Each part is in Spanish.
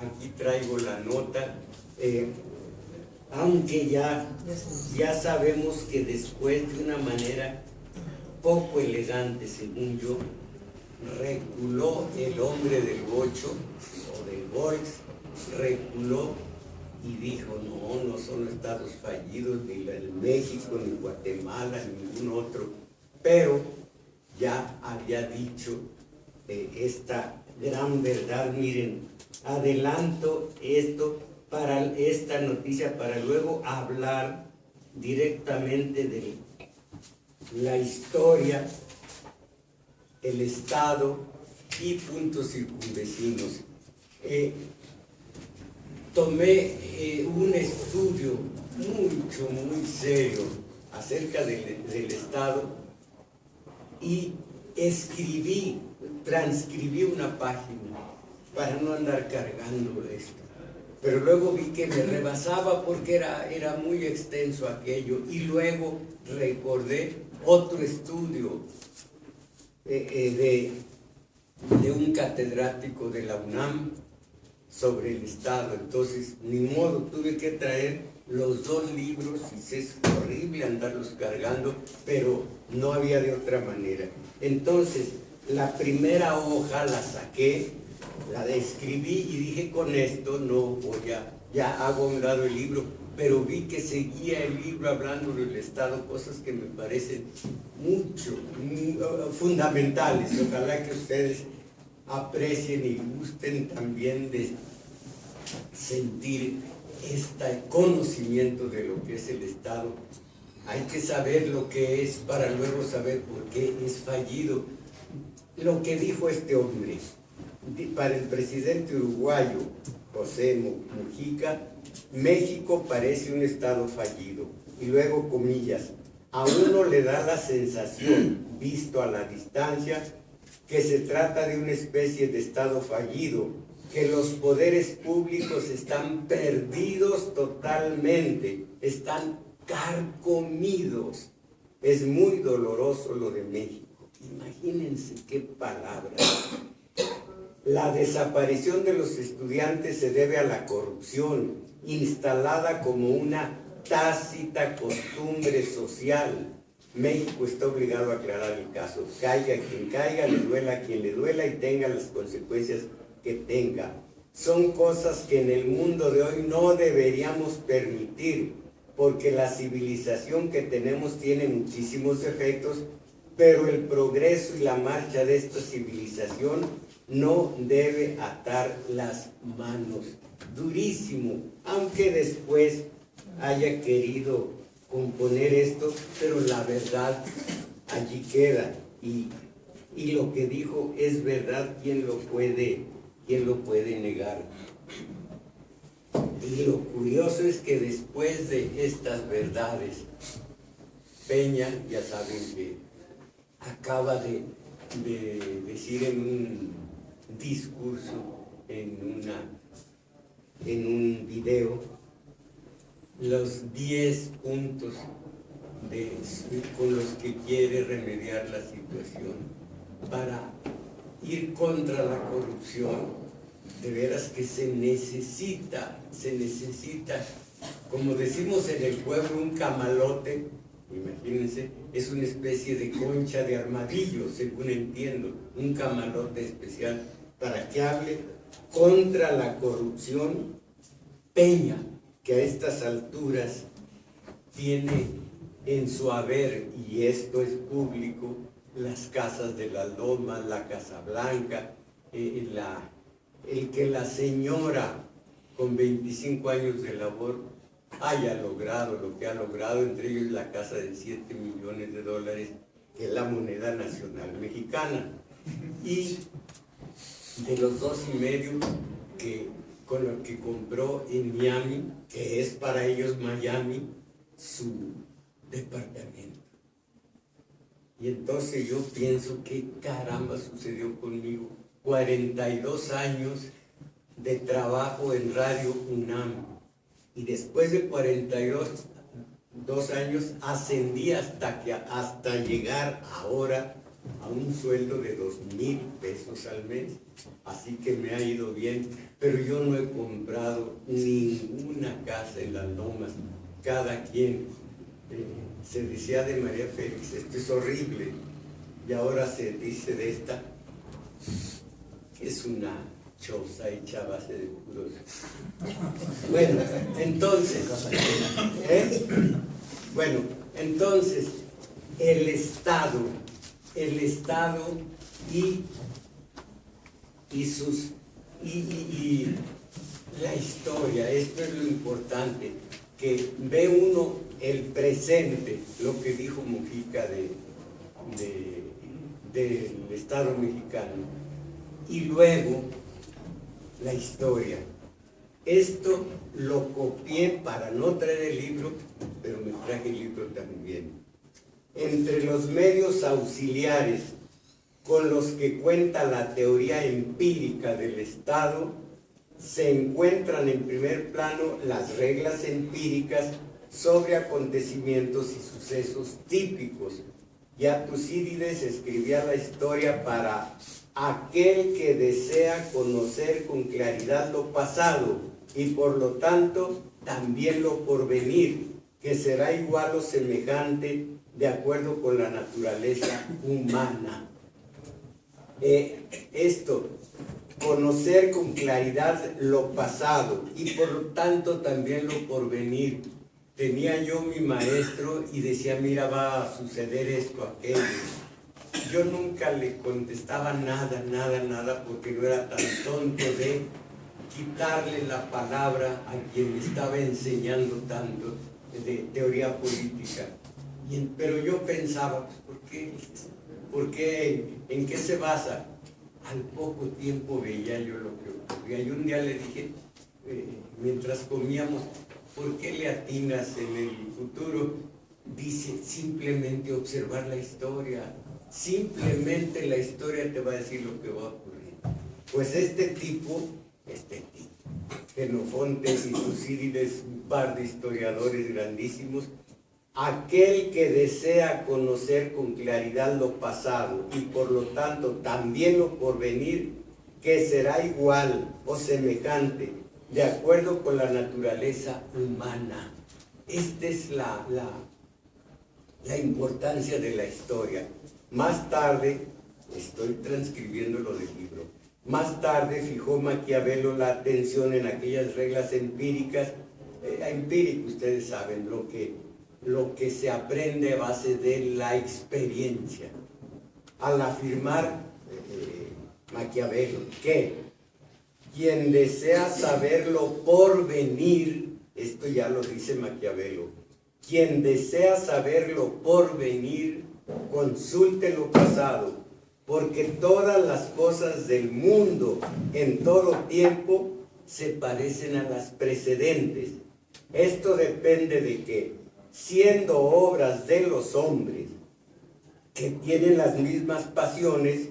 Aquí traigo la nota, aunque ya sabemos que después de una manera poco elegante, según yo, reculó el hombre del Bocho o del Volks, reculó y dijo, no son estados fallidos, ni el México, ni Guatemala, ni ningún otro, pero ya había dicho esta gran verdad. Miren, adelanto esto para esta noticia para luego hablar directamente de la historia, el Estado y puntos circunvecinos. Tomé un estudio muy serio acerca del Estado y transcribí una página para no andar cargando esto. Pero luego vi que me rebasaba porque era muy extenso aquello, y luego recordé otro estudio de un catedrático de la UNAM sobre el Estado. Entonces, ni modo, tuve que traer los dos libros y es horrible andarlos cargando, pero no había de otra manera. Entonces, la primera hoja la saqué, la describí y dije, con esto no voy ya hago a un lado el libro, pero vi que seguía el libro hablando del Estado, cosas que me parecen fundamentales. Ojalá que ustedes aprecien y gusten también de sentir este conocimiento de lo que es el Estado. Hay que saber lo que es para luego saber por qué es fallido. Lo que dijo este hombre, para el presidente uruguayo José Mujica, México parece un Estado fallido. Y luego, comillas, a uno le da la sensación, visto a la distancia, que se trata de una especie de Estado fallido, que los poderes públicos están perdidos totalmente, están carcomidos. Es muy doloroso lo de México. Imagínense qué palabras. La desaparición de los estudiantes se debe a la corrupción, instalada como una tácita costumbre social. México está obligado a aclarar el caso. Caiga quien caiga, le duela a quien le duela y tenga las consecuencias que tenga. Son cosas que en el mundo de hoy no deberíamos permitir, porque la civilización que tenemos tiene muchísimos defectos, pero el progreso y la marcha de esta civilización no debe atar las manos. Durísimo, aunque después haya querido componer esto, pero la verdad allí queda, y lo que dijo es verdad. ¿Quién lo puede negar? Y lo curioso es que después de estas verdades, Peña, ya saben que acaba de decir en un discurso, en un video, los 10 puntos con los que quiere remediar la situación para ir contra la corrupción. De veras que se necesita, como decimos en el pueblo, un camalote. Imagínense, es una especie de concha de armadillo, según entiendo, un camalote especial para que hable contra la corrupción. Peña, que a estas alturas tiene en su haber, y esto es público, las casas de la Loma, la Casa Blanca, el que la señora con 25 años de labor haya logrado lo que ha logrado, entre ellos la casa de $7 millones, que es la moneda nacional mexicana, y de los 2,5 con lo que compró en Miami, que es para ellos Miami, su departamento. Y entonces yo pienso, ¿qué caramba sucedió conmigo? 42 años de trabajo en Radio UNAM, y después de 42 años ascendí hasta llegar ahora a un sueldo de 2,000 pesos al mes, así que me ha ido bien, pero yo no he comprado ninguna casa en las lomas. Cada quien se decía de María Félix, esto es horrible, y ahora se dice de esta, que es una choza hecha a base de puros. Bueno, entonces, bueno, entonces, el Estado y la historia, esto es lo importante, que ve uno el presente, lo que dijo Mujica del Estado mexicano, y luego la historia. Esto lo copié para no traer el libro, pero me traje el libro también. Entre los medios auxiliares con los que cuenta la teoría empírica del Estado, se encuentran en primer plano las reglas empíricas sobre acontecimientos y sucesos típicos. Ya Tucídides escribía la historia para aquel que desea conocer con claridad lo pasado y por lo tanto también lo porvenir, que será igual o semejante de acuerdo con la naturaleza humana. Conocer con claridad lo pasado y por lo tanto también lo porvenir. Tenía yo mi maestro y decía, mira, va a suceder esto, aquello. Yo nunca le contestaba nada, porque no era tan tonto de quitarle la palabra a quien me estaba enseñando tanto de teoría política. Pero yo pensaba, pues, ¿por qué? ¿En qué se basa? Al poco tiempo veía yo lo que ocurría. Y un día le dije, mientras comíamos, ¿por qué le atinas en el futuro? Dice, simplemente observar la historia. Simplemente la historia te va a decir lo que va a ocurrir. Pues este tipo, Xenofonte y Tucídides, un par de historiadores grandísimos, aquel que desea conocer con claridad lo pasado y por lo tanto también lo porvenir, que será igual o semejante de acuerdo con la naturaleza humana. Esta es la importancia de la historia. Más tarde, estoy transcribiendo lo del libro, más tarde fijó Maquiavelo la atención en aquellas reglas empíricas. Empírico, ustedes saben, lo que se aprende a base de la experiencia. Al afirmar Maquiavelo que quien desea saberlo por venir, esto ya lo dice Maquiavelo, quien desea saberlo por venir, consulte lo pasado, porque todas las cosas del mundo en todo tiempo se parecen a las precedentes. Esto depende de que, siendo obras de los hombres que tienen las mismas pasiones,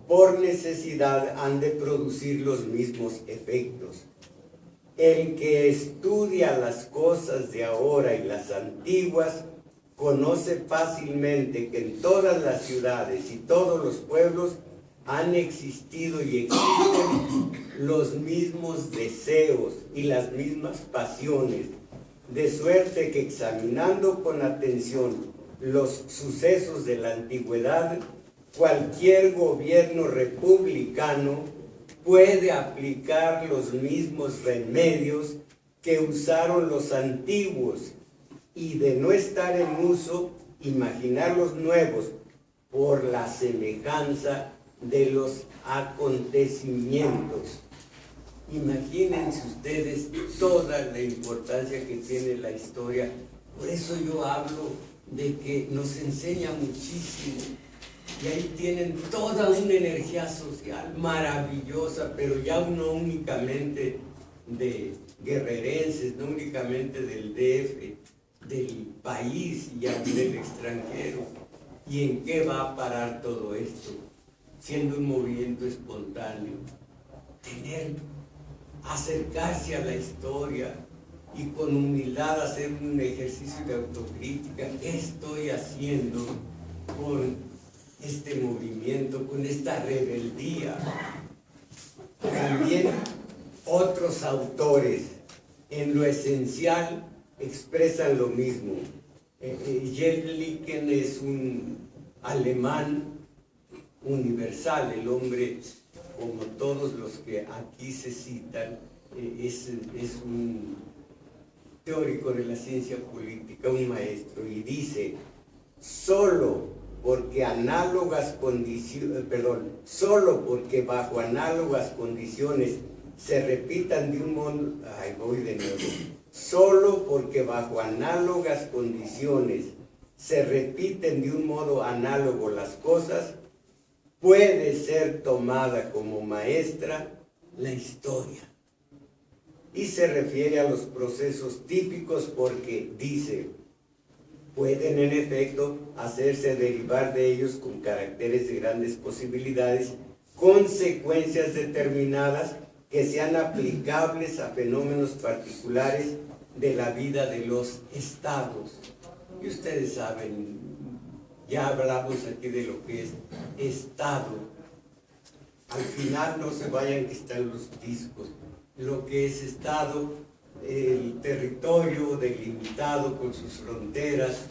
por necesidad han de producir los mismos efectos. El que estudia las cosas de ahora y las antiguas, conoce fácilmente que en todas las ciudades y todos los pueblos han existido y existen los mismos deseos y las mismas pasiones, de suerte que examinando con atención los sucesos de la antigüedad, cualquier gobierno republicano puede aplicar los mismos remedios que usaron los antiguos y, de no estar en uso, imaginar los nuevos por la semejanza de los acontecimientos. Imagínense ustedes toda la importancia que tiene la historia. Por eso yo hablo de que nos enseña muchísimo. Y ahí tienen toda una energía social maravillosa, pero ya no únicamente de guerrerenses, no únicamente del DF, del país y a nivel extranjero. ¿Y en qué va a parar todo esto? Siendo un movimiento espontáneo. Acercarse a la historia y con humildad hacer un ejercicio de autocrítica. ¿Qué estoy haciendo con este movimiento, con esta rebeldía. También otros autores en lo esencial expresan lo mismo. Jelliken es un alemán universal, el hombre, como todos los que aquí se citan, es un teórico de la ciencia política, un maestro, y dice: solo porque bajo análogas condiciones se repitan de un modo, solo porque bajo análogas condiciones se repiten de un modo análogo las cosas, puede ser tomada como maestra la historia. Y se refiere a los procesos típicos porque dice: pueden en efecto hacerse derivar de ellos con caracteres de grandes posibilidades, consecuencias determinadas que sean aplicables a fenómenos particulares de la vida de los estados. Y ustedes saben, ya hablamos aquí de lo que es estado. Al final no se vayan que están los discos. Lo que es estado, el territorio delimitado con sus fronteras,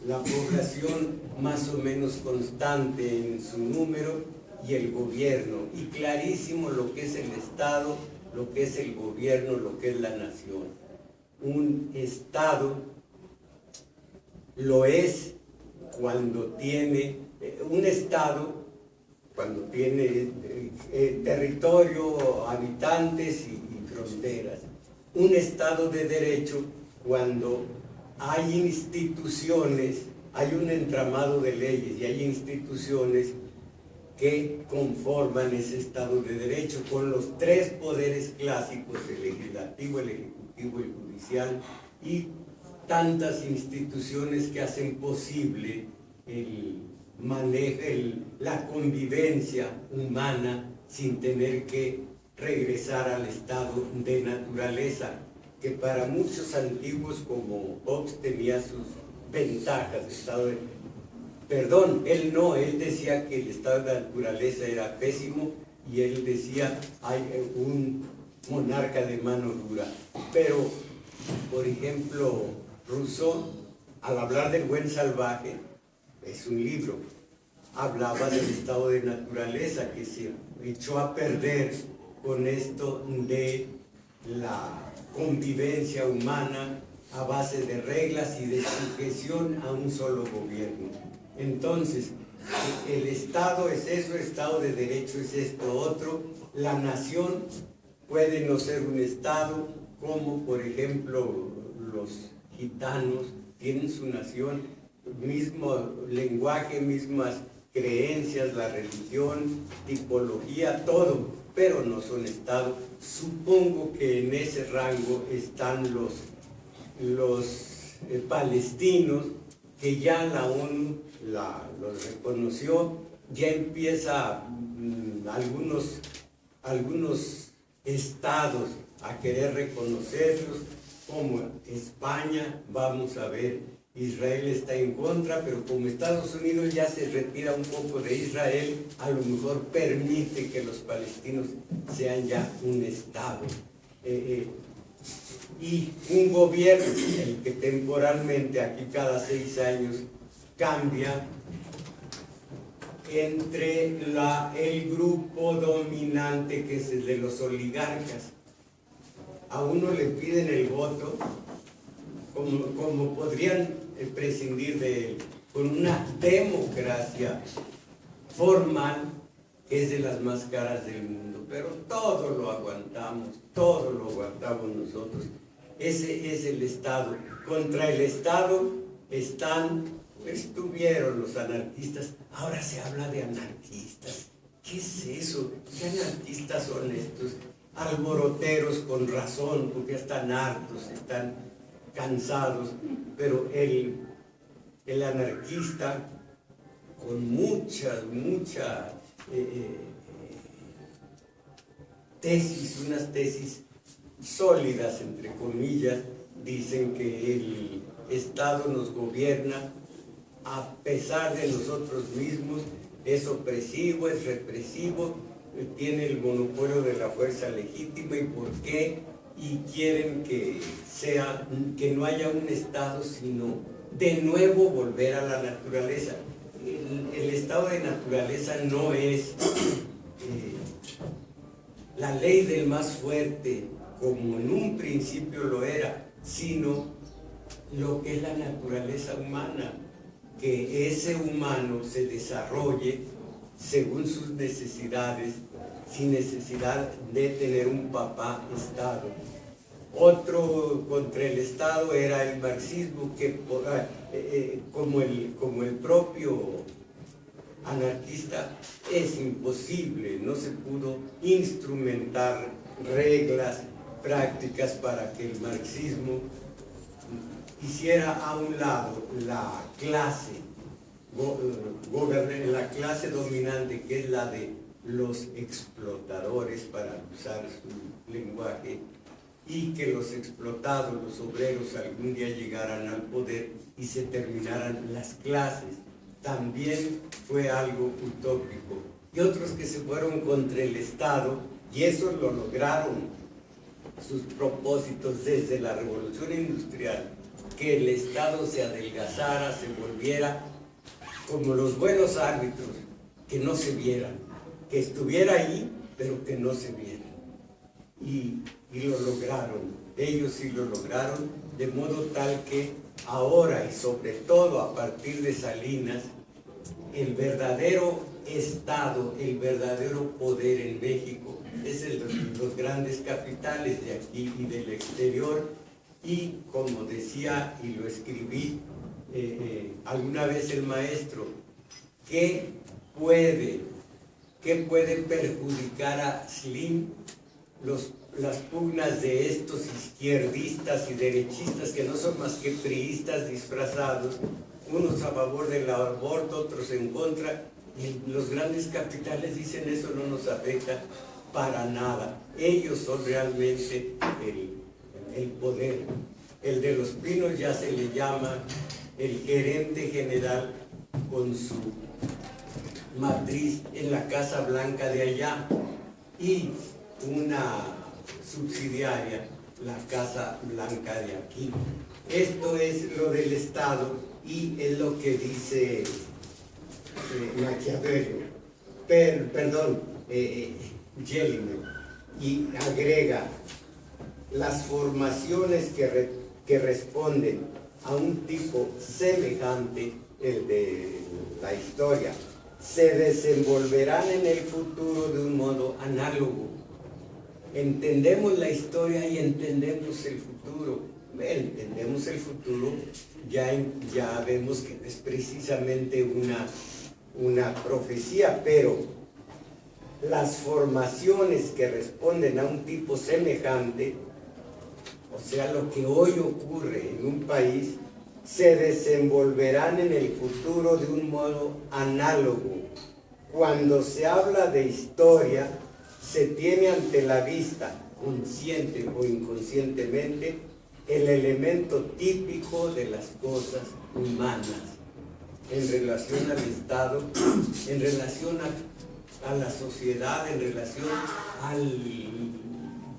la población más o menos constante en su número y el gobierno. Y clarísimo lo que es el Estado, lo que es el gobierno, lo que es la nación. Un Estado lo es cuando tiene, cuando tiene territorio, habitantes y fronteras. Un Estado de Derecho cuando hay instituciones, hay un entramado de leyes y hay instituciones que conforman ese Estado de Derecho con los tres poderes clásicos: el legislativo, el ejecutivo y el judicial, y tantas instituciones que hacen posible el manejo, la convivencia humana sin tener que regresar al estado de naturaleza, que para muchos antiguos como Hobbes tenía sus ventajas. Él decía que el estado de naturaleza era pésimo, y él decía: hay un monarca de mano dura. Pero, por ejemplo, Rousseau, al hablar del buen salvaje, es un libro, hablaba del estado de naturaleza que se echó a perder con esto de la convivencia humana a base de reglas y de sujeción a un solo gobierno. Entonces, el Estado es eso, el Estado de Derecho es esto otro. La nación puede no ser un Estado, como por ejemplo los gitanos tienen su nación, mismo lenguaje, mismas creencias, la religión, tipología, todo, pero no son Estado. Supongo que en ese rango están los palestinos, que ya la ONU los reconoció. Ya empieza algunos estados a querer reconocerlos, como España. Vamos a ver, Israel está en contra, pero como Estados Unidos ya se retira un poco de Israel, a lo mejor permite que los palestinos sean ya un Estado. Y un gobierno, el que temporalmente, aquí cada 6 años, cambia entre el grupo dominante, que es el de los oligarcas. A uno le piden el voto, como podrían prescindir de él, con una democracia formal que es de las más caras del mundo, pero todo lo aguantamos nosotros. Ese es el Estado. Contra el Estado estuvieron los anarquistas. Ahora se habla de anarquistas. ¿Qué es eso? ¿Qué anarquistas son estos? Alboroteros con razón, porque están hartos, están cansados, pero el anarquista con mucha tesis, unas tesis sólidas, entre comillas, dicen que el Estado nos gobierna a pesar de nosotros mismos, es opresivo, es represivo, tiene el monopolio de la fuerza legítima. ¿Y por qué? Y quieren que no haya un Estado, sino de nuevo volver a la naturaleza. El estado de naturaleza no es la ley del más fuerte, como en un principio lo era, sino lo que es la naturaleza humana, que ese humano se desarrolle según sus necesidades, sin necesidad de tener un papá Estado. Otro contra el Estado era el marxismo, que como el propio anarquista, es imposible, no se pudo instrumentar reglas, prácticas para que el marxismo hiciera a un lado la clase dominante, que es la de los explotadores, para usar su lenguaje, y que los explotados, los obreros, algún día llegaran al poder y se terminaran las clases. También fue algo utópico. Y otros que se fueron contra el Estado, y eso lo lograron, sus propósitos desde la Revolución Industrial, que el Estado se adelgazara, se volviera como los buenos árbitros, que no se vieran, que estuviera ahí, pero que no se vieran. Y lo lograron, ellos sí lo lograron, de modo tal que ahora, y sobre todo a partir de Salinas, el verdadero Estado, el verdadero poder en México es los grandes capitales de aquí y del exterior. Y como decía y lo escribí alguna vez el maestro, ¿qué puede perjudicar a Slim? Las pugnas de estos izquierdistas y derechistas, que no son más que priistas disfrazados, unos a favor del aborto, otros en contra, y los grandes capitales dicen: eso no nos afecta para nada. Ellos son realmente el poder. El de Los Pinos ya se le llama el gerente general, con su matriz en la Casa Blanca de allá, y una subsidiaria, la Casa Blanca de aquí. Esto es lo del Estado, y es lo que dice Maquiavelo, Jelinek, y agrega: las formaciones que responden a un tipo semejante, el de la historia, se desenvolverán en el futuro de un modo análogo. Entendemos la historia y entendemos el futuro. Entendemos el futuro, ya vemos que es precisamente una profecía, pero las formaciones que responden a un tipo semejante, o sea, lo que hoy ocurre en un país, se desenvolverán en el futuro de un modo análogo. Cuando se habla de historia, se tiene ante la vista, consciente o inconscientemente, el elemento típico de las cosas humanas en relación al Estado, en relación a la sociedad, en relación al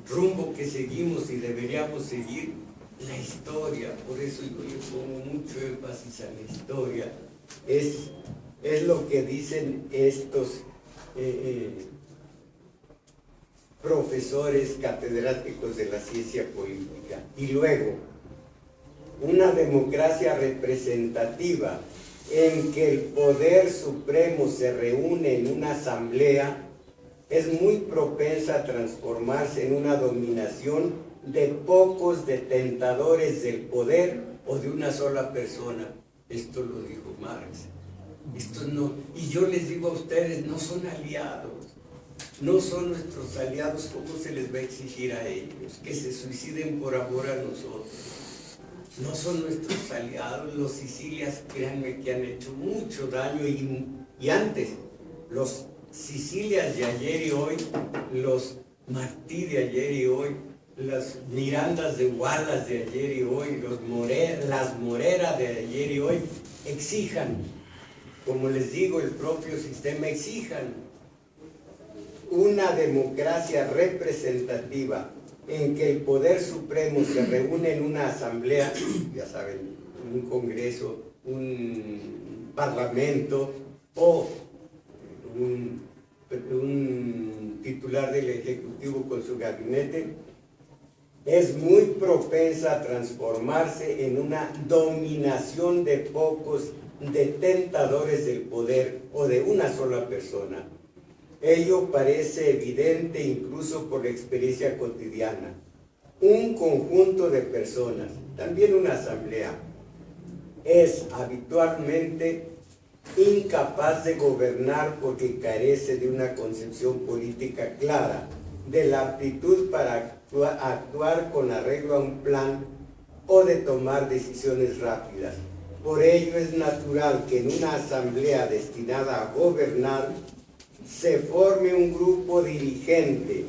rumbo que seguimos y deberíamos seguir. La historia, por eso yo le pongo mucho énfasis a la historia, es lo que dicen estos profesores catedráticos de la ciencia política. Y luego, una democracia representativa en que el poder supremo se reúne en una asamblea es muy propensa a transformarse en una dominación de pocos detentadores del poder o de una sola persona. Esto lo dijo Marx. Y yo les digo a ustedes, no son aliados. No son nuestros aliados. ¿Cómo se les va a exigir a ellos que se suiciden por amor a nosotros? No son nuestros aliados. Los Sicilias, créanme que han hecho mucho daño, y antes, los Sicilias de ayer y hoy, los Martí de ayer y hoy, las Mirandas de Wallace de ayer y hoy, las Moreras de ayer y hoy, exijan, como les digo, el propio sistema, exijan una democracia representativa en que el poder supremo se reúne en una asamblea, ya saben, un congreso, un parlamento o un titular del Ejecutivo con su gabinete, es muy propensa a transformarse en una dominación de pocos detentadores del poder o de una sola persona. Ello parece evidente incluso por la experiencia cotidiana. Un conjunto de personas, también una asamblea, es habitualmente incapaz de gobernar porque carece de una concepción política clara, de la aptitud para actuar con arreglo a un plan o de tomar decisiones rápidas. Por ello es natural que en una asamblea destinada a gobernar se forme un grupo dirigente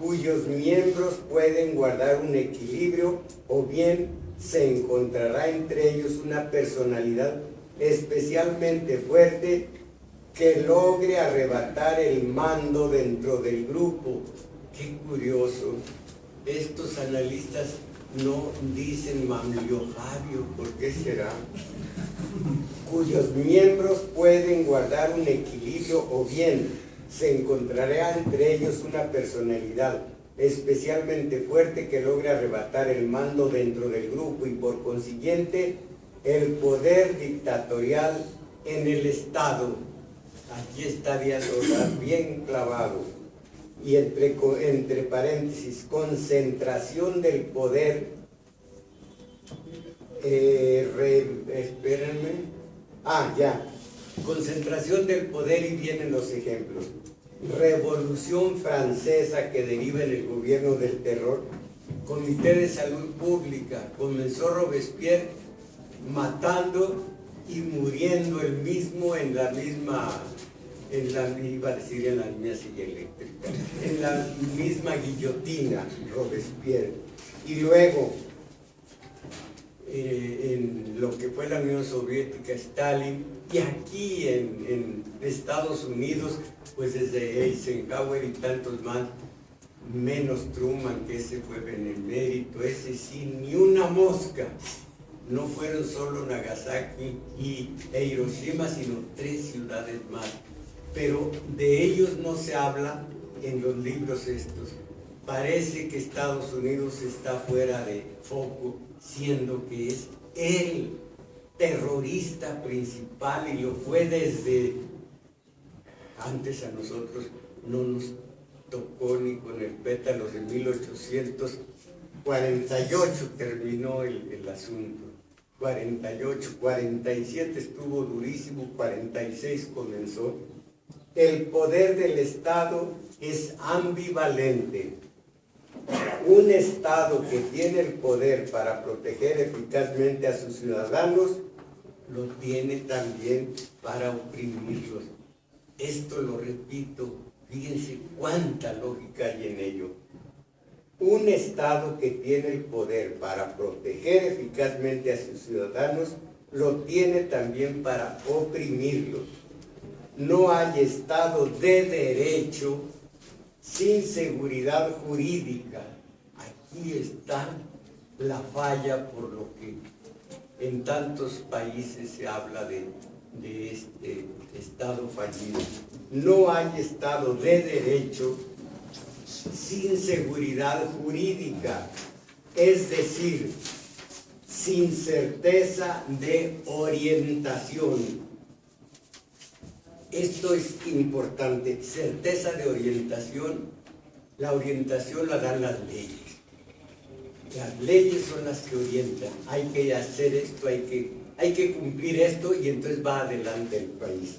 cuyos miembros pueden guardar un equilibrio o bien se encontrará entre ellos una personalidad especialmente fuerte que logre arrebatar el mando dentro del grupo. Qué curioso, estos analistas no dicen Mamliojavio, ¿por qué será? Cuyos miembros pueden guardar un equilibrio o bien se encontrará entre ellos una personalidad especialmente fuerte que logre arrebatar el mando dentro del grupo y por consiguiente el poder dictatorial en el Estado. Aquí está Díaz Ordaz bien clavado. Y entre paréntesis, concentración del poder, espérenme, concentración del poder y vienen los ejemplos. Revolución Francesa que deriva en el gobierno del terror, Comité de Salud Pública, comenzó Robespierre matando y muriendo él mismo en la misma silla eléctrica, en la misma guillotina, Robespierre. Y luego, en lo que fue la Unión Soviética, Stalin, y aquí en Estados Unidos, pues desde Eisenhower y tantos más, menos Truman, que ese fue benemérito, ese sí, ni una mosca. No fueron solo Nagasaki e Hiroshima, sino 3 ciudades más. Pero de ellos no se habla en los libros estos. Parece que Estados Unidos está fuera de foco, siendo que es el terrorista principal y lo fue desde antes. A nosotros no nos tocó ni con el pétalo de 1848 terminó el asunto. 48, 47 estuvo durísimo, 46 comenzó. El poder del Estado es ambivalente. Un Estado que tiene el poder para proteger eficazmente a sus ciudadanos, lo tiene también para oprimirlos. Esto lo repito, fíjense cuánta lógica hay en ello. Un Estado que tiene el poder para proteger eficazmente a sus ciudadanos, lo tiene también para oprimirlos. No hay Estado de derecho sin seguridad jurídica. Aquí está la falla por lo que en tantos países se habla de este Estado fallido. No hay Estado de derecho sin seguridad jurídica, es decir, sin certeza de orientación. Esto es importante, certeza de orientación. La orientación la dan las leyes. Las leyes son las que orientan. Hay que hacer esto, hay que cumplir esto y entonces va adelante el país.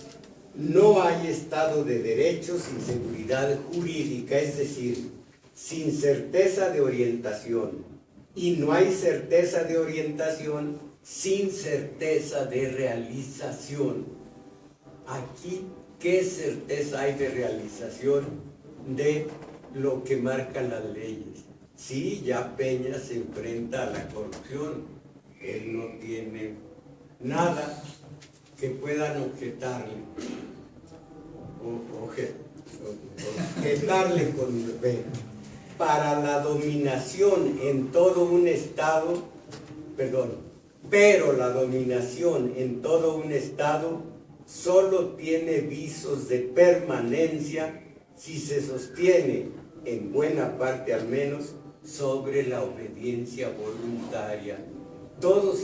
No hay Estado de Derecho sin seguridad jurídica, es decir, sin certeza de orientación. Y no hay certeza de orientación sin certeza de realización. Aquí, ¿qué certeza hay de realización de lo que marcan las leyes? Sí, ya Peña se enfrenta a la corrupción. Él no tiene nada que puedan objetarle. Objetarle con B. Para la dominación en todo un estado, pero la dominación en todo un estado solo tiene visos de permanencia si se sostiene, en buena parte al menos, sobre la obediencia voluntaria. Todos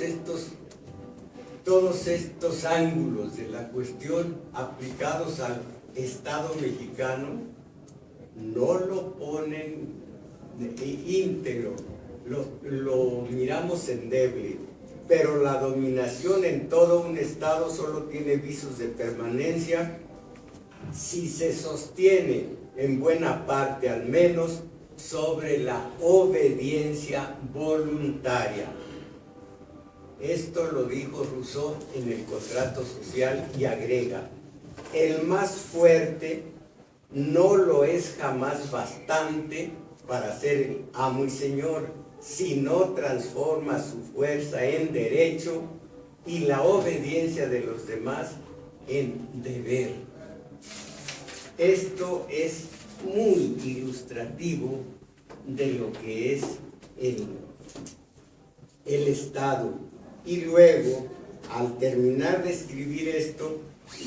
estos ángulos de la cuestión aplicados al Estado mexicano no lo ponen íntegro, lo miramos endeble, pero la dominación en todo un Estado solo tiene visos de permanencia si se sostiene, en buena parte al menos, sobre la obediencia voluntaria. Esto lo dijo Rousseau en el Contrato Social y agrega: el más fuerte no lo es jamás bastante para ser amo y señor, si no transforma su fuerza en derecho y la obediencia de los demás en deber. Esto es muy ilustrativo de lo que es el Estado. Y luego, al terminar de escribir esto,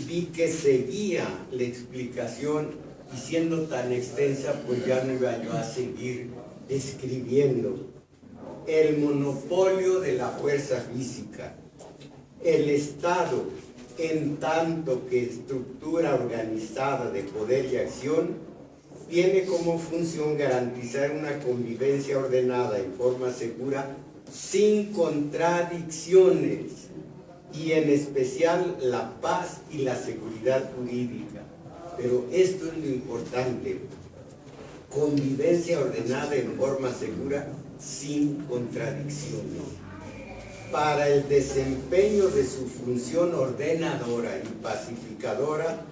vi que seguía la explicación, y siendo tan extensa, pues ya no iba yo a seguir escribiendo. El monopolio de la fuerza física. El Estado, en tanto que estructura organizada de poder y acción, tiene como función garantizar una convivencia ordenada en forma segura, sin contradicciones, y en especial la paz y la seguridad jurídica. Pero esto es lo importante: convivencia ordenada en forma segura, sin contradicciones. Para el desempeño de su función ordenadora y pacificadora,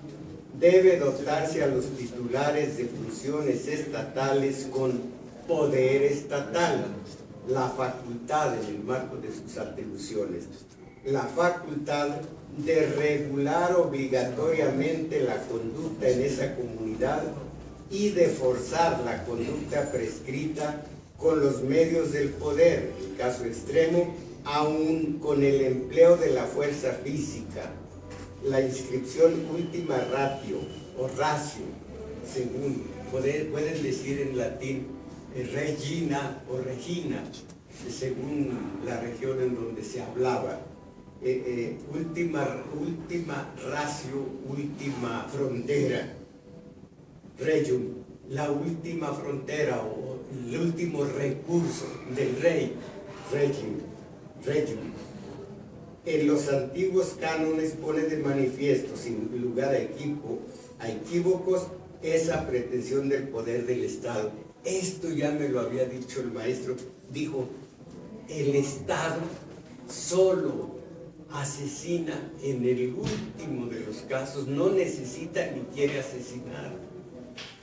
debe dotarse a los titulares de funciones estatales con poder estatal, la facultad, en el marco de sus atribuciones, la facultad de regular obligatoriamente la conducta en esa comunidad y de forzar la conducta prescrita con los medios del poder, en caso extremo, aún con el empleo de la fuerza física, la inscripción última ratio o ratio, según pueden decir en latín regina o regina, según la región en donde se hablaba, última ratio, última frontera, regium, la última frontera o el último recurso del rey, regium. En los antiguos cánones pone de manifiesto, sin lugar a equívocos, esa pretensión del poder del Estado. Esto ya me lo había dicho el maestro. Dijo: el Estado solo asesina en el último de los casos, no necesita ni quiere asesinar.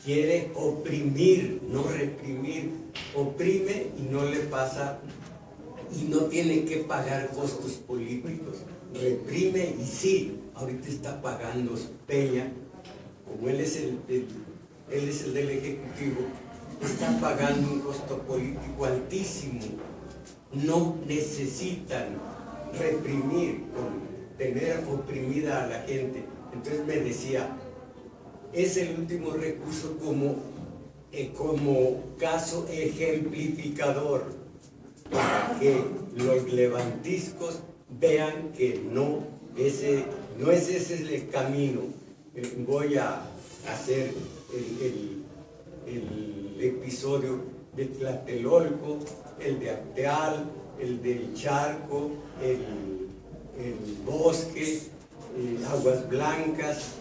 Quiere oprimir, no reprimir. Oprime y no le pasa, y no tiene que pagar costos políticos. Reprime y sí, ahorita está pagando Peña, como él es el del Ejecutivo, está pagando un costo político altísimo. No necesitan reprimir, tener oprimida a la gente. Entonces me decía, es el último recurso como caso ejemplificador, para que los levantiscos vean que no es ese el camino. Voy a hacer el episodio de Tlatelolco, el de Acteal, el del Charco, el Bosque, Aguas Blancas,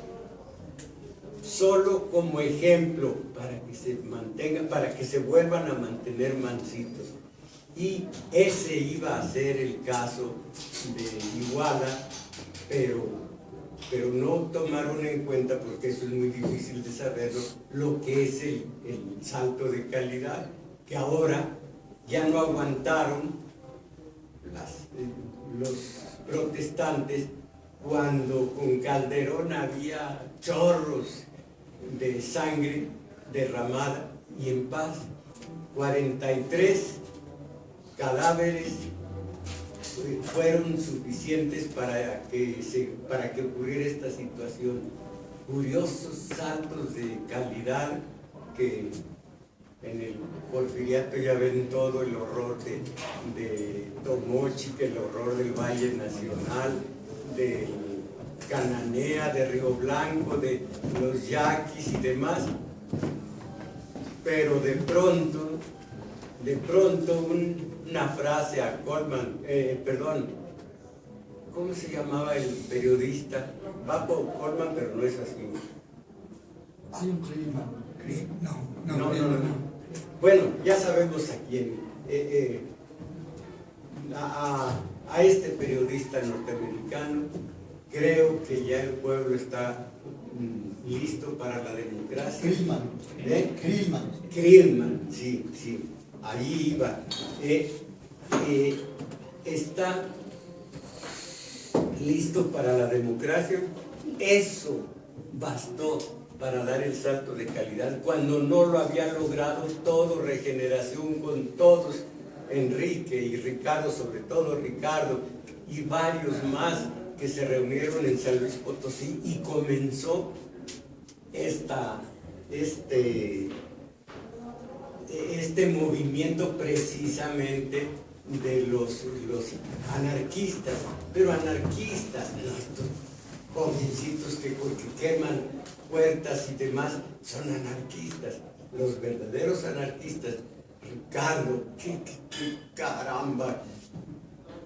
solo como ejemplo para que se mantengan, para que se vuelvan a mantener mansitos. Y ese iba a ser el caso de Iguala, pero no tomaron en cuenta, porque eso es muy difícil de saberlo, lo que es el salto de calidad, que ahora ya no aguantaron los protestantes cuando con Calderón había chorros de sangre derramada y en paz 43 cadáveres fueron suficientes para que ocurriera esta situación. Curiosos saltos de calidad que en el Porfiriato ya ven todo el horror de Tomochic, el horror del Valle Nacional, del Cananea, de Río Blanco, de los yaquis y demás, pero de pronto una frase a Coleman, ¿cómo se llamaba el periodista? Va por Coleman, pero no es así. No. Bueno, ya sabemos a quién. A este periodista norteamericano, creo que ya el pueblo está listo para la democracia. Krillman, sí, ahí iba. Está listo para la democracia. Eso bastó para dar el salto de calidad cuando no lo había logrado todo Regeneración con todos, Enrique y Ricardo, sobre todo Ricardo y varios más que se reunieron en San Luis Potosí, y comenzó este movimiento precisamente de los anarquistas, pero anarquistas, no estos jovencitos que queman puertas y demás, son anarquistas. Los verdaderos anarquistas, Ricardo, qué caramba,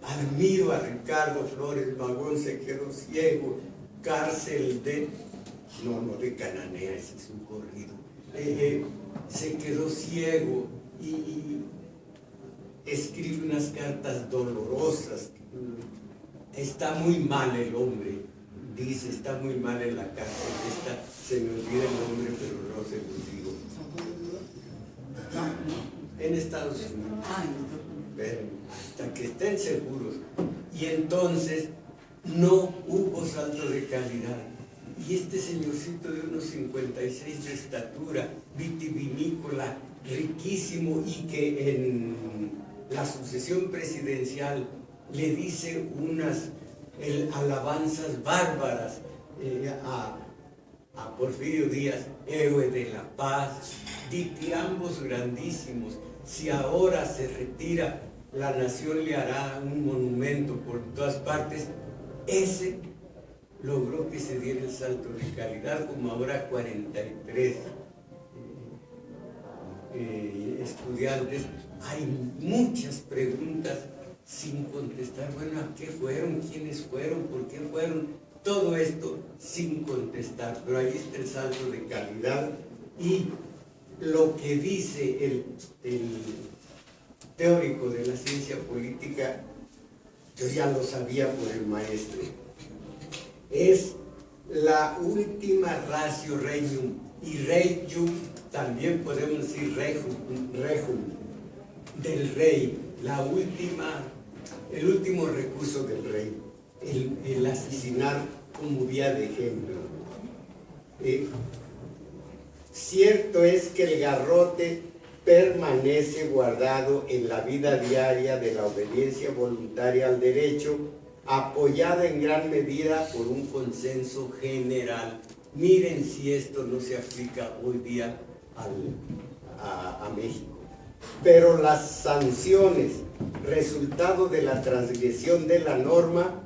admiro a Ricardo Flores Magón, se quedó ciego, cárcel de Cananea, ese es un corrido, se quedó ciego y escribe unas cartas dolorosas. Está muy mal el hombre, dice, está muy mal en la cárcel, se me olvida el nombre, pero no se lo digo. En Estados Unidos. Hasta que estén seguros. Y entonces no hubo salto de calidad. Y este señorcito de unos 56 de estatura, vitivinícola, riquísimo, y que en la sucesión presidencial le dice unas alabanzas bárbaras a Porfirio Díaz, héroe de la paz, ditirambos grandísimos. Si ahora se retira, la nación le hará un monumento por todas partes. Ese logró que se diera el salto de calidad, como ahora 43 estudiantes. Hay muchas preguntas sin contestar. Bueno, ¿a qué fueron? ¿Quiénes fueron? ¿Por qué fueron? Todo esto sin contestar, pero ahí está el salto de calidad. Y lo que dice el teórico de la ciencia política, yo ya lo sabía por el maestro, es la última ratio regnum, y regnum también podemos decir regnum, del rey, el último recurso del rey, el asesinar como vía de ejemplo. Cierto es que el garrote permanece guardado en la vida diaria de la obediencia voluntaria al derecho, apoyada en gran medida por un consenso general. Miren si esto no se aplica hoy día a México. Pero las sanciones, resultado de la transgresión de la norma,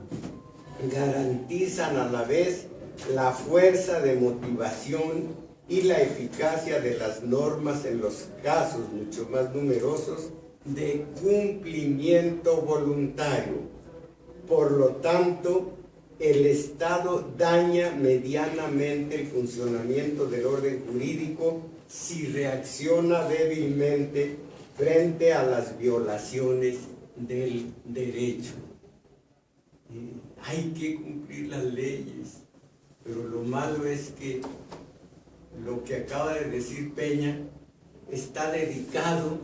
garantizan a la vez la fuerza de motivación y la eficacia de las normas en los casos mucho más numerosos de cumplimiento voluntario. Por lo tanto, el Estado daña medianamente el funcionamiento del orden jurídico si reacciona débilmente frente a las violaciones del derecho. Hay que cumplir las leyes, pero lo malo es que lo que acaba de decir Peña está dedicado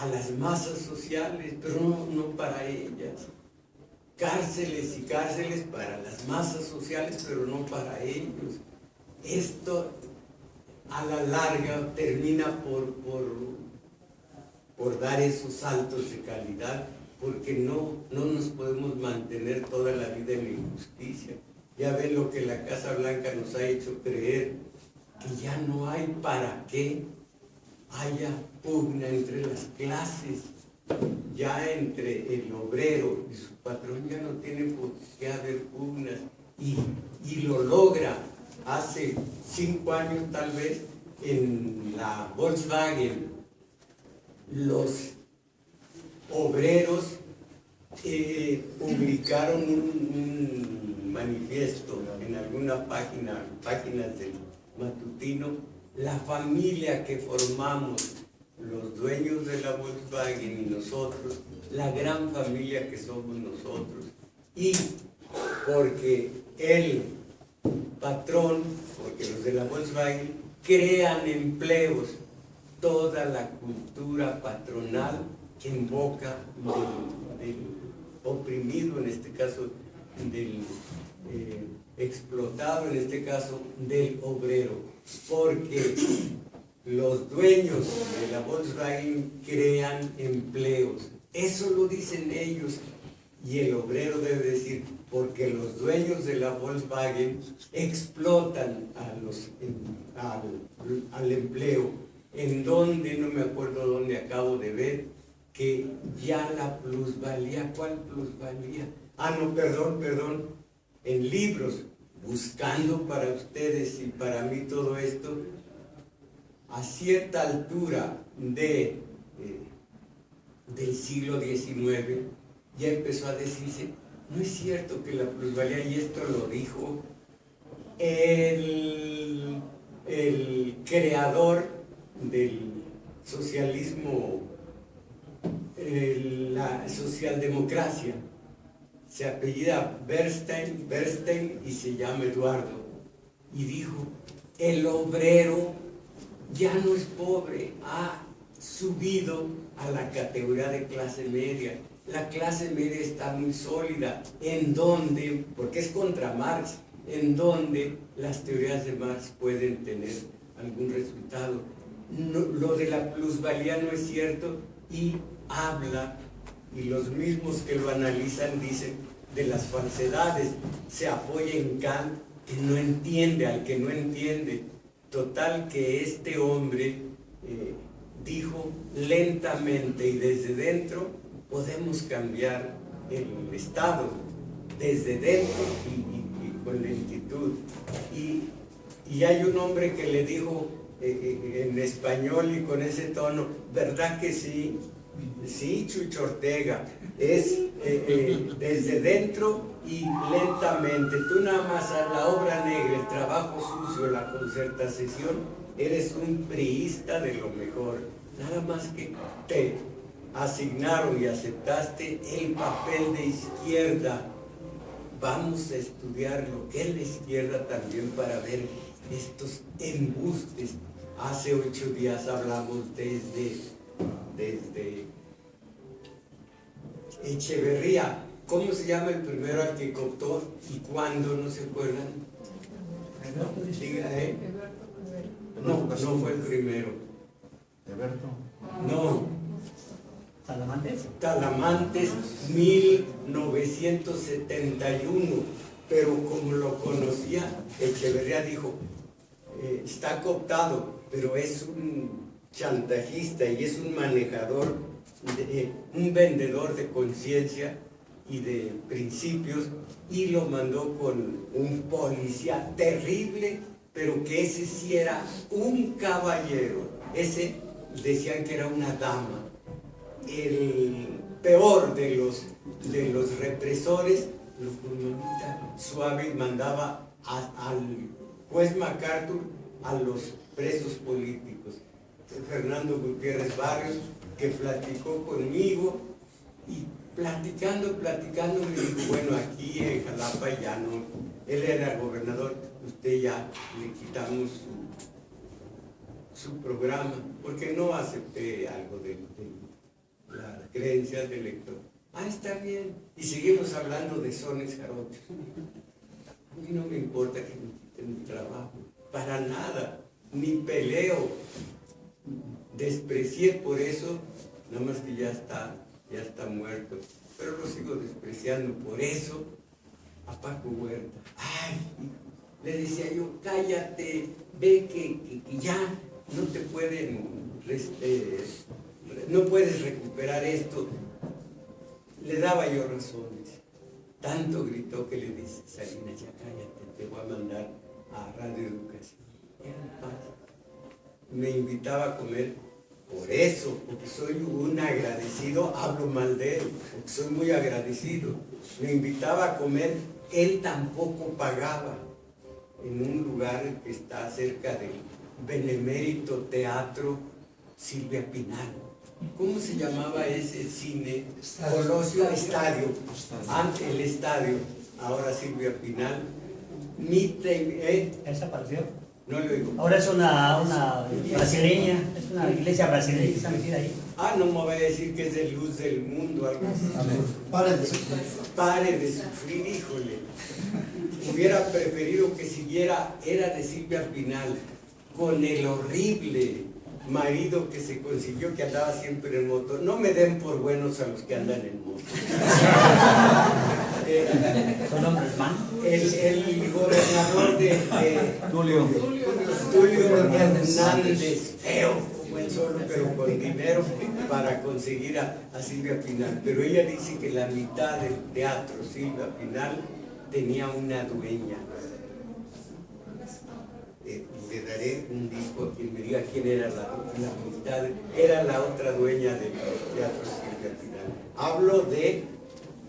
a las masas sociales, pero no para ellas. Cárceles y cárceles para las masas sociales, pero no para ellos. Esto a la larga termina por dar esos saltos de calidad, porque no nos podemos mantener toda la vida en la injusticia. Ya ven lo que la Casa Blanca nos ha hecho creer, que ya no hay para qué haya pugna entre las clases, ya entre el obrero y su patrón ya no tiene por qué haber pugnas, y lo logra. Hace 5 años tal vez en la Volkswagen los obreros publicaron un manifiesto en alguna páginas del matutino: la familia que formamos los dueños de la Volkswagen y nosotros, la gran familia que somos nosotros. Y porque el patrón, porque los de la Volkswagen crean empleos, toda la cultura patronal que en boca del oprimido, en este caso del explotado, en este caso del obrero, porque los dueños de la Volkswagen crean empleos. Eso lo dicen ellos, y el obrero debe decir, porque los dueños de la Volkswagen explotan al empleo, en donde, no me acuerdo dónde acabo de ver, que ya la plusvalía, ¿cuál plusvalía? No, perdón, en libros, buscando para ustedes y para mí todo esto, a cierta altura del siglo XIX, ya empezó a decirse, no es cierto que la plusvalía, y esto lo dijo el creador del socialismo, la socialdemocracia, se apellida Bernstein y se llama Eduardo, y dijo, el obrero ya no es pobre, ha subido a la categoría de clase media. La clase media está muy sólida, en donde, porque es contra Marx, en donde las teorías de Marx pueden tener algún resultado. No, lo de la plusvalía no es cierto, y habla, y los mismos que lo analizan dicen, de las falsedades. Se apoya en Kant, que no entiende, al que no entiende. Total que este hombre dijo, lentamente y desde dentro podemos cambiar el Estado, desde dentro y con lentitud. Y hay un hombre que le dijo en español y con ese tono, ¿verdad que sí? Sí, Chucho Ortega, es desde dentro y lentamente. Tú nada más a la obra negra, el trabajo sucio, la concertación, eres un priista de lo mejor. Nada más que te asignaron y aceptaste el papel de izquierda. Vamos a estudiar lo que es la izquierda también para ver estos embustes. Hace 8 días hablamos desde Echeverría. ¿Cómo se llama el primero al que cooptó y cuándo? ¿No se acuerdan? Diga, No fue el primero. No. Talamantes, 1971. Pero como lo conocía, Echeverría dijo, está cooptado, pero es un chantajista y es un manejador, un vendedor de conciencia y de principios, y lo mandó con un policía terrible, pero que ese sí era un caballero. Ese decían que era una dama. El peor de los represores, lo con manita suave mandaba al juez MacArthur a los presos políticos. Fernando Gutiérrez Barrios, que platicó conmigo, y platicando me dijo, bueno, aquí en Jalapa ya no, él era gobernador, usted ya le quitamos su programa, porque no acepté algo creencias del lector. Ah, está bien. Y seguimos hablando de sones jarochos. A mí no me importa que me quiten mi trabajo, para nada, ni peleo. Desprecié por eso, nada más que ya está muerto, pero lo sigo despreciando por eso a Paco Huerta. Ay, le decía yo, cállate, ve que ya no te pueden, no puedes recuperar esto. Le daba yo razones. Tanto gritó que le dice, Salinas, ya cállate, te voy a mandar a Radio Educación. Me invitaba a comer por eso, porque soy un agradecido, hablo mal de él, porque soy muy agradecido. Me invitaba a comer, él tampoco pagaba, en un lugar que está cerca del Benemérito Teatro Silvia Pinal. ¿Cómo se llamaba ese cine? Colosio Estadio. Antes el Estadio, ahora Silvia Pinal. ¿Esa apareció? No le oigo. Ahora es una brasileña, es una iglesia brasileña que está metida ahí. Ah, no me voy a decir que es de Luz del Mundo, algo así. Pare de sufrir. Pare de sufrir, híjole. Hubiera preferido que siguiera, era de Silvia Pinal, con el horrible marido que se consiguió, que andaba siempre en moto. No me den por buenos a los que andan en moto. ¿Son hombres man? El gobernador de Tulio Hernández, feo como el solo, pero con dinero para conseguir a Silvia Pinal. Pero ella dice que la mitad del teatro Silvia Pinal tenía una dueña. Le daré un disco a quien me diga quién era la mitad, era la otra dueña del teatro Silvia Pinal. Hablo de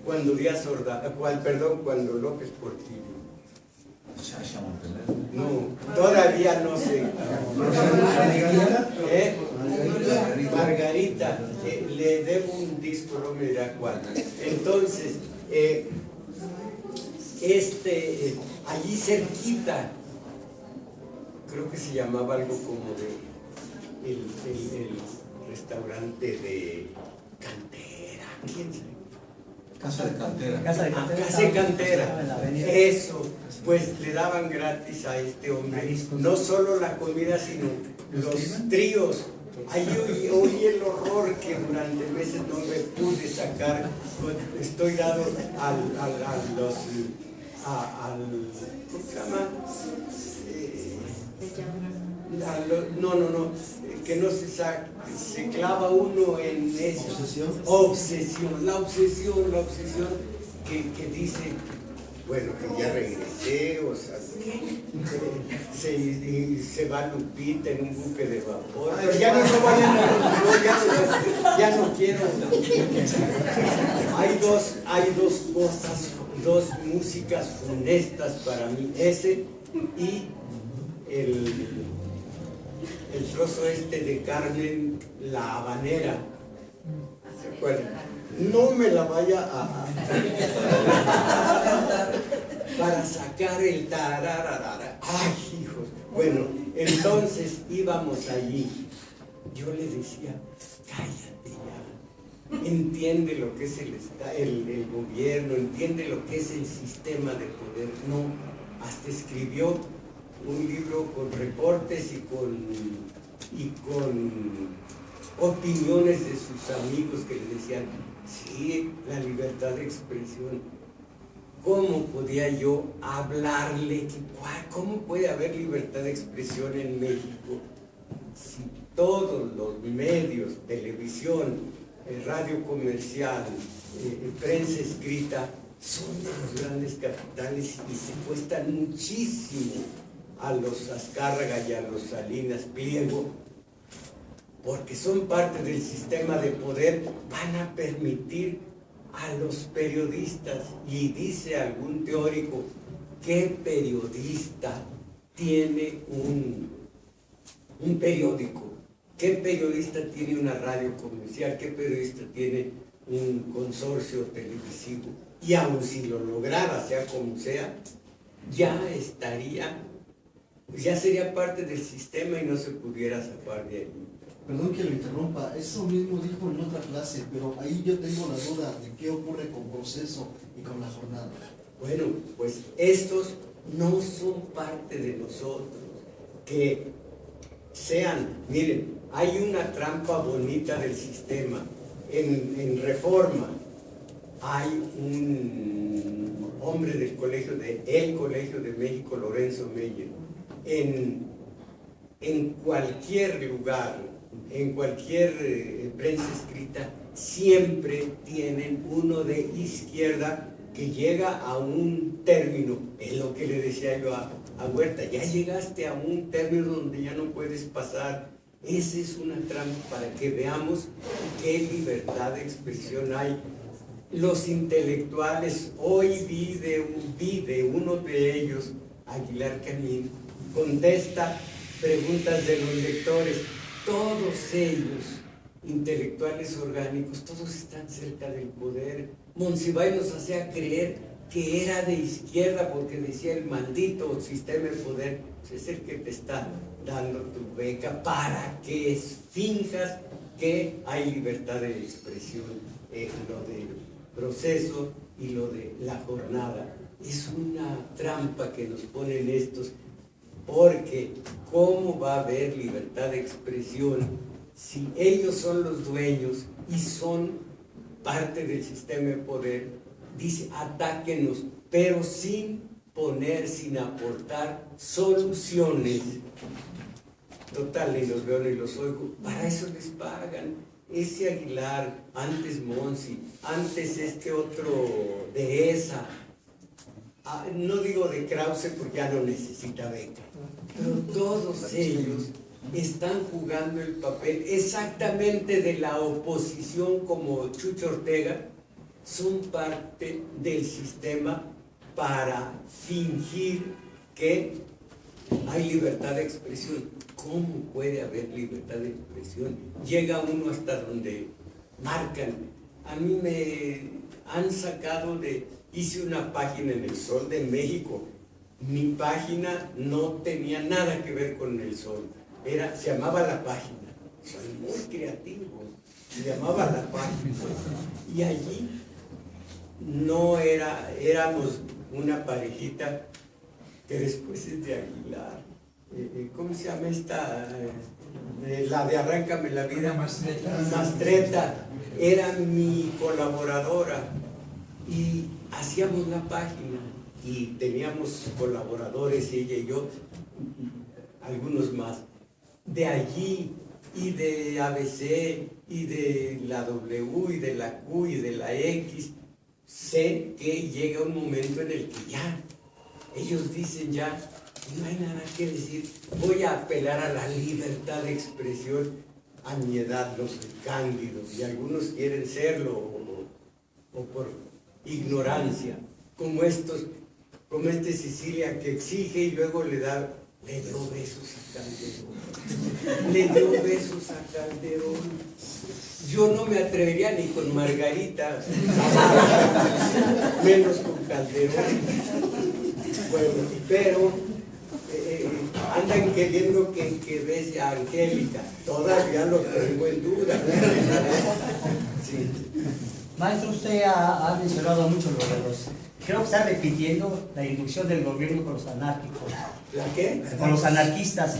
cuando Díaz Ordaz, cuando López Portillo. No, todavía no sé. Margarita, le debo un disco, no me dirá cuál. Entonces, allí cerquita, creo que se llamaba algo como de el restaurante de Cantera, ¿quién sabe? Casa de Cantera. Casa de Cantera. Casa de Cantera. Eso, pues le daban gratis a este hombre, no solo la comida, sino los tríos. Ahí oí el horror que durante meses no me pude sacar. Estoy dado ¿cómo se llama? No, que no se saca, se clava uno en eso. Obsesión, la obsesión que dice, bueno, que ya regresé, o sea, se va Lupita en un buque de vapor. Pero ya no vayan ya no quiero. Hay dos cosas, dos músicas funestas para mí, ese y el trozo de Carmen, la habanera. ¿Se acuerdan? No me la vaya a para sacar el tararara. Ay, hijos. Bueno, entonces íbamos allí. Yo le decía, cállate ya. Entiende lo que es el gobierno, entiende lo que es el sistema de poder. No, hasta escribió un libro con reportes y con opiniones de sus amigos que le decían, sí, la libertad de expresión. ¿Cómo podía yo hablarle? ¿Cómo puede haber libertad de expresión en México si todos los medios, televisión, radio comercial, prensa escrita, son de los grandes capitales y se cuestan muchísimo a los Azcárraga y a los Salinas Pliego, porque son parte del sistema de poder, van a permitir a los periodistas, y dice algún teórico, ¿qué periodista tiene un periódico? ¿Qué periodista tiene una radio comercial? ¿Qué periodista tiene un consorcio televisivo? Y aun si lo lograra, sea como sea, ya sería parte del sistema y no se pudiera zafar de ahí. Perdón que lo interrumpa, eso mismo dijo en otra clase nace, pero ahí yo tengo la duda de qué ocurre con Proceso y con La Jornada. Bueno, pues estos no son parte de nosotros. Que sean, miren, hay una trampa bonita del sistema. En Reforma hay un hombre del Colegio de México, Lorenzo Meyer. En cualquier lugar, en cualquier prensa escrita, siempre tienen uno de izquierda que llega a un término, es lo que le decía yo a Huerta, ya llegaste a un término donde ya no puedes pasar. Esa es una trampa para que veamos qué libertad de expresión hay. Los intelectuales, hoy vi de uno de ellos, Aguilar Camín, contesta preguntas de los lectores. Todos ellos, intelectuales orgánicos, todos están cerca del poder. Monsiváis nos hacía creer que era de izquierda porque decía el maldito sistema de poder, pues es el que te está dando tu beca para que finjas que hay libertad de expresión. Lo del Proceso y lo de La Jornada es una trampa que nos ponen estos, porque ¿cómo va a haber libertad de expresión si ellos son los dueños y son parte del sistema de poder? Dice, atáquenos, pero sin aportar soluciones. Total, ni los veo ni los oigo. Para eso les pagan. Ese Aguilar, antes Monsi, antes este otro de esa. No digo de Krause porque ya no necesita beca. Pero todos ellos están jugando el papel exactamente de la oposición, como Chucho Ortega. Son parte del sistema para fingir que hay libertad de expresión. ¿Cómo puede haber libertad de expresión? Llega uno hasta donde marcan. A mí me han sacado hice una página en El Sol de México. Mi página no tenía nada que ver con El Sol. Se llamaba La Página. Soy muy creativo. Se llamaba La Página. Y allí éramos una parejita que después es de Aguilar. ¿Cómo se llama esta? La de Arráncame la Vida. Mastreta. Era mi colaboradora y hacíamos la página y teníamos colaboradores, ella y yo, algunos más. De allí y de ABC y de la W y de la Q y de la X, sé que llega un momento en el que ya, ellos dicen ya, no hay nada que decir, voy a apelar a la libertad de expresión. A mi edad no soy cándido y algunos quieren serlo o por ignorancia, como este Sicilia que exige y luego le dio besos a Calderón. Le dio besos a Calderón. Yo no me atrevería ni con Margarita, menos con Calderón. Bueno, pero andan queriendo que bese a Angélica. Todavía lo tengo en duda. Sí. Maestro, usted ha mencionado mucho lo de los... Creo que está repitiendo la inducción del gobierno con los anárquicos. ¿La qué? Con los anarquistas.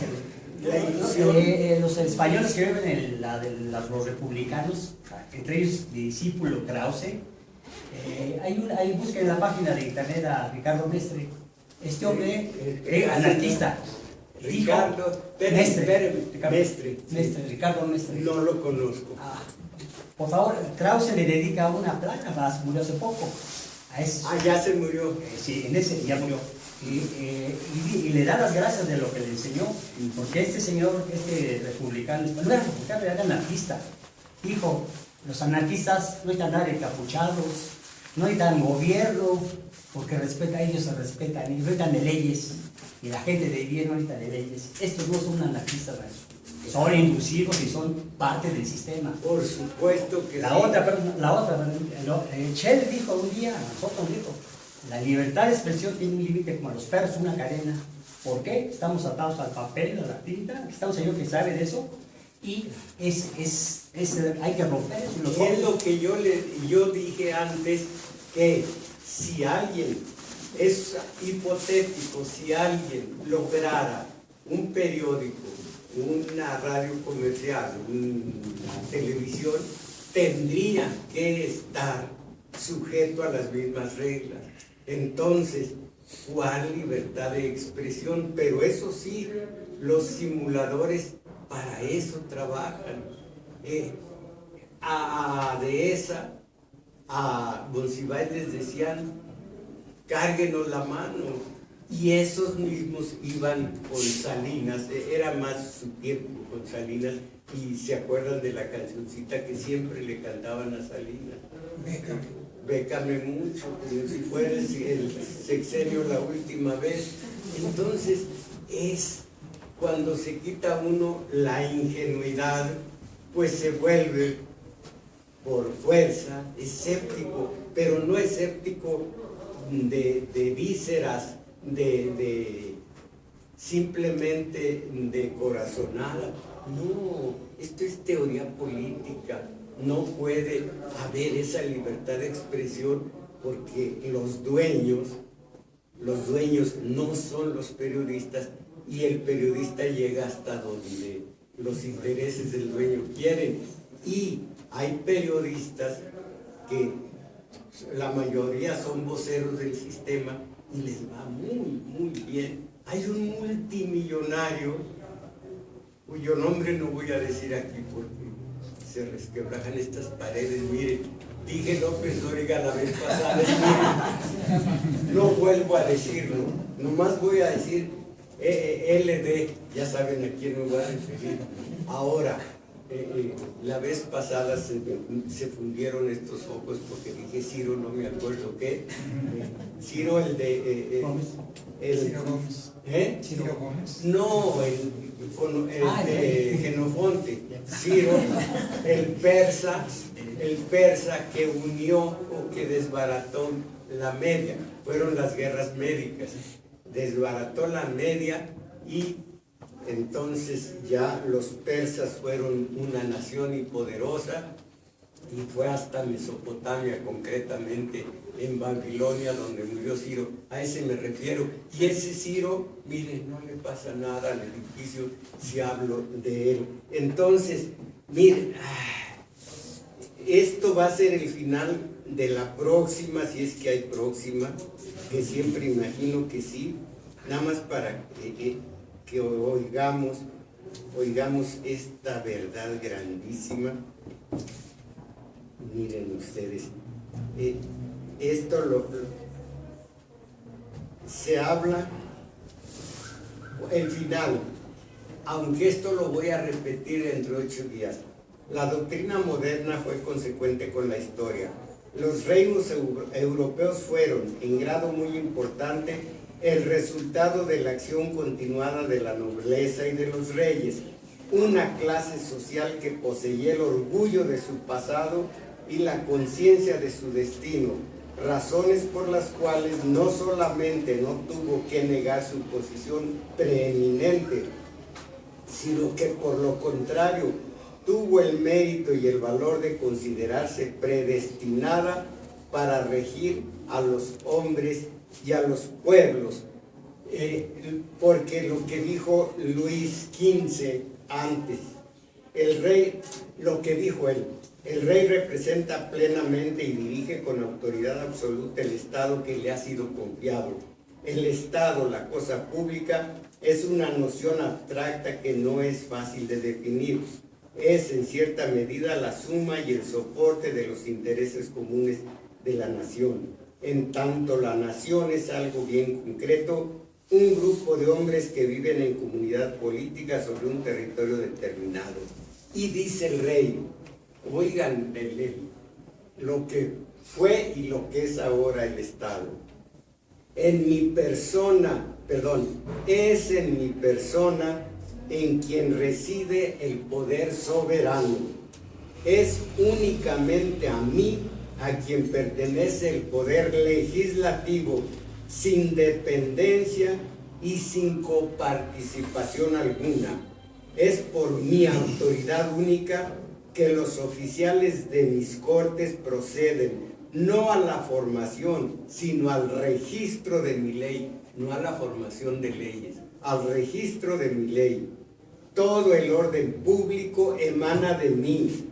La inducción. Los españoles que viven en los republicanos, entre ellos mi discípulo Krause, ahí busquen en la página de internet a Ricardo Mestre. Este hombre, anarquista. Ricardo Ricardo Mestre. No lo conozco. Por favor, Krause le dedica una placa, murió hace poco. Ya se murió. Sí, en ese ya murió. Y le da las gracias de lo que le enseñó, porque este señor, republicano, no era republicano, era anarquista. Dijo, los anarquistas no hay que andar encapuchados, no hay tan gobierno, porque ellos se respetan, y respetan de leyes, y la gente de bien no necesita de leyes. Estos no son anarquistas, son inclusivos y son parte del sistema. Por supuesto que Shell dijo un día, nosotros dijo, la libertad de expresión tiene un límite como a los perros, una cadena. ¿Por qué? Estamos atados al papel, a la tinta. Está un señor que sabe de eso. Y hay que romper eso. Es lo que yo dije antes, que si alguien, es hipotético, si alguien lograra un periódico, una radio comercial, una televisión, tendría que estar sujeto a las mismas reglas. Entonces, ¿cuál libertad de expresión? Pero eso sí, los simuladores para eso trabajan. A Dehesa, a Monsiváis les decían, cárguenos la mano. Y esos mismos iban con Salinas, era más su tiempo con Salinas, y se acuerdan de la cancioncita que siempre le cantaban a Salinas. Bécame mucho, como si fuera el sexenio la última vez. Entonces, es cuando se quita uno la ingenuidad, pues se vuelve por fuerza escéptico, pero no escéptico de vísceras, simplemente de corazonada. No, esto es teoría política. No puede haber esa libertad de expresión porque los dueños no son los periodistas, y el periodista llega hasta donde los intereses del dueño quieren. Y hay periodistas que la mayoría son voceros del sistema y les va muy, muy bien. Hay un multimillonario, cuyo nombre no voy a decir aquí porque se resquebrajan estas paredes. Miren, dije López Dóriga la vez pasada, miren, no vuelvo a decirlo, nomás voy a decir LD, ya saben a quién me voy a referir. Ahora, la vez pasada se fundieron estos focos porque dije Ciro, no me acuerdo qué. Ciro, el de... Ciro Gómez. Ciro Gómez. No, el de Genofonte. Ciro, el persa que unió o que desbarató la media. Fueron las guerras médicas. Desbarató la media y entonces ya los persas fueron una nación y poderosa, y fue hasta Mesopotamia, concretamente en Babilonia, donde murió Ciro. A ese me refiero. Y ese Ciro, miren, no le pasa nada al edificio si hablo de él. Entonces, miren, esto va a ser el final de la próxima, si es que hay próxima, que siempre imagino que sí, nada más para que oigamos esta verdad grandísima. Miren ustedes, esto se habla, el final, aunque esto lo voy a repetir dentro de 8 días. La doctrina moderna fue consecuente con la historia. Los reinos europeos fueron, en grado muy importante, el resultado de la acción continuada de la nobleza y de los reyes, una clase social que poseía el orgullo de su pasado y la conciencia de su destino, razones por las cuales no solamente no tuvo que negar su posición preeminente, sino que por lo contrario tuvo el mérito y el valor de considerarse predestinada para regir a los hombres y a los pueblos, porque lo que dijo Luis XV antes, el rey, lo que dijo él, el rey representa plenamente y dirige con autoridad absoluta el Estado que le ha sido confiado. El Estado, la cosa pública, es una noción abstracta que no es fácil de definir. Es en cierta medida la suma y el soporte de los intereses comunes de la nación. En tanto la nación es algo bien concreto, un grupo de hombres que viven en comunidad política sobre un territorio determinado. Y dice el rey, oigan lo que fue y lo que es ahora el Estado. En mi persona, es en mi persona en quien reside el poder soberano. Es únicamente a mí a quien pertenece el poder legislativo, sin dependencia y sin coparticipación alguna. es por mi autoridad única que los oficiales de mis cortes proceden no a la formación, sino al registro de mi ley, no a la formación de leyes, al registro de mi ley. Todo el orden público emana de mí.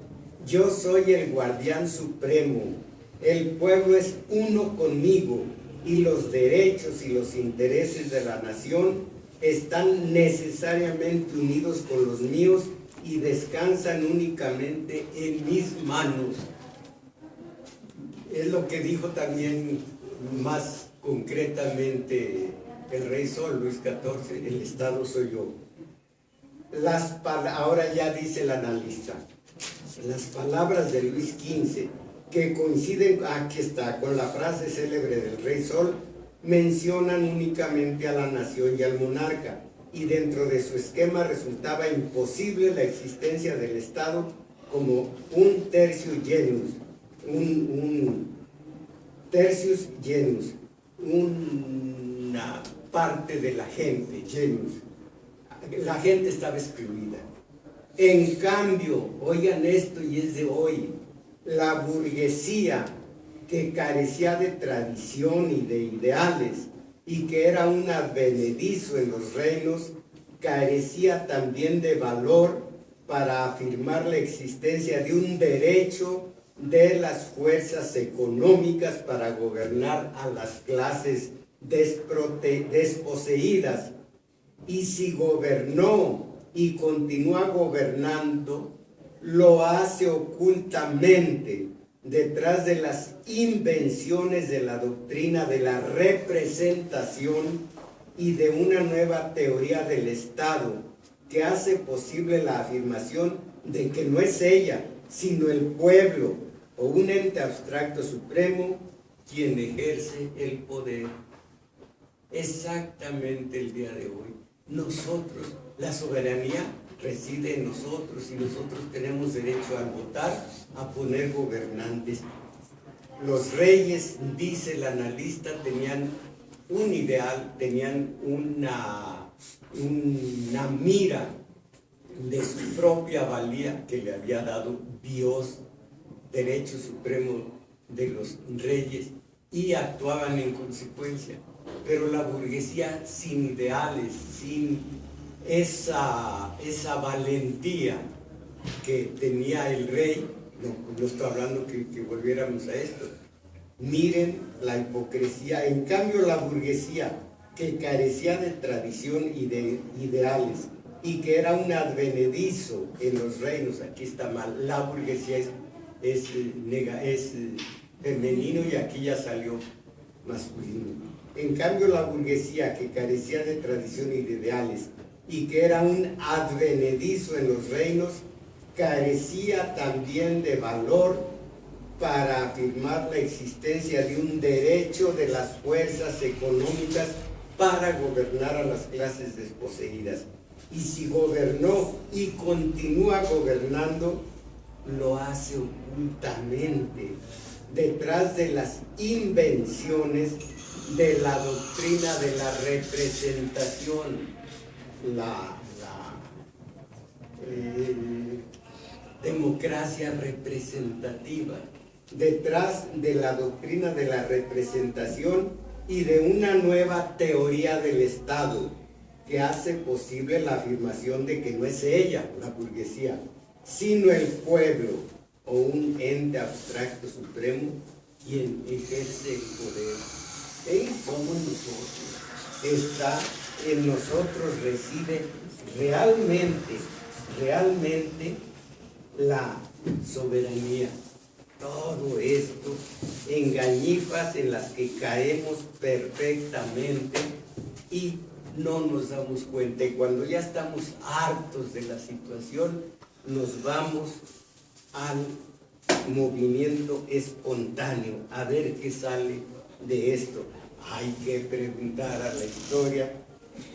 Yo soy el guardián supremo. El pueblo es uno conmigo y los derechos y los intereses de la nación están necesariamente unidos con los míos y descansan únicamente en mis manos. Es lo que dijo también más concretamente el rey Sol, Luis XIV, el Estado soy yo. Ahora ya dice el analista, las palabras de Luis XV, que coinciden, aquí está, con la frase célebre del rey Sol, mencionan únicamente a la nación y al monarca, y dentro de su esquema resultaba imposible la existencia del Estado como un tertius genus, tertius genus, una parte de la gente, genus. La gente estaba excluida. En cambio, oigan esto y es de hoy, la burguesía que carecía de tradición y de ideales y que era un advenedizo en los reinos, carecía también de valor para afirmar la existencia de un derecho de las fuerzas económicas para gobernar a las clases desposeídas. Y si gobernó y continúa gobernando, lo hace ocultamente detrás de las invenciones de la doctrina de la representación y de una nueva teoría del Estado que hace posible la afirmación de que no es ella, sino el pueblo o un ente abstracto supremo quien ejerce el poder. Exactamente el día de hoy, nosotros, la soberanía reside en nosotros y nosotros tenemos derecho al votar, a poner gobernantes. Los reyes, dice el analista, tenían un ideal, tenían una mira de su propia valía que le había dado Dios, derecho supremo de los reyes, y actuaban en consecuencia. Pero la burguesía sin ideales, sin esa valentía que tenía el rey, no estoy hablando que volviéramos a esto. Miren la hipocresía. En cambio, la burguesía que carecía de tradición y de ideales y que era un advenedizo en los reinos, aquí está mal, la burguesía es femenino y aquí ya salió masculino. En cambio, la burguesía que carecía de tradición y de ideales y que era un advenedizo en los reinos, carecía también de valor para afirmar la existencia de un derecho de las fuerzas económicas para gobernar a las clases desposeídas. Y si gobernó y continúa gobernando, lo hace ocultamente, detrás de las invenciones de la doctrina de la representación, la democracia representativa, detrás de la doctrina de la representación y de una nueva teoría del Estado que hace posible la afirmación de que no es ella, la burguesía, sino el pueblo o un ente abstracto supremo quien ejerce el poder. Ellos somos nosotros. Está en nosotros, reside realmente la soberanía. Todo esto, engañifas en las que caemos perfectamente y no nos damos cuenta. Y cuando ya estamos hartos de la situación, nos vamos al movimiento espontáneo, a ver qué sale de esto. Hay que preguntar a la historia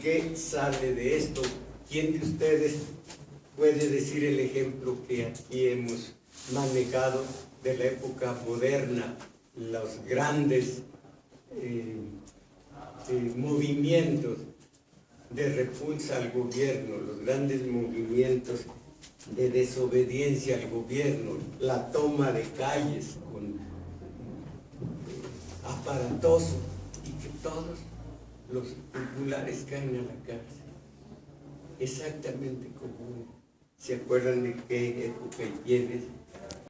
qué sale de esto. ¿Quién de ustedes puede decir el ejemplo que aquí hemos manejado de la época moderna, los grandes movimientos de repulsa al gobierno, los grandes movimientos de desobediencia al gobierno, la toma de calles con aparatoso, y que todos los populares caen a la cárcel. Exactamente como, ¿se acuerdan de qué época y quiénes?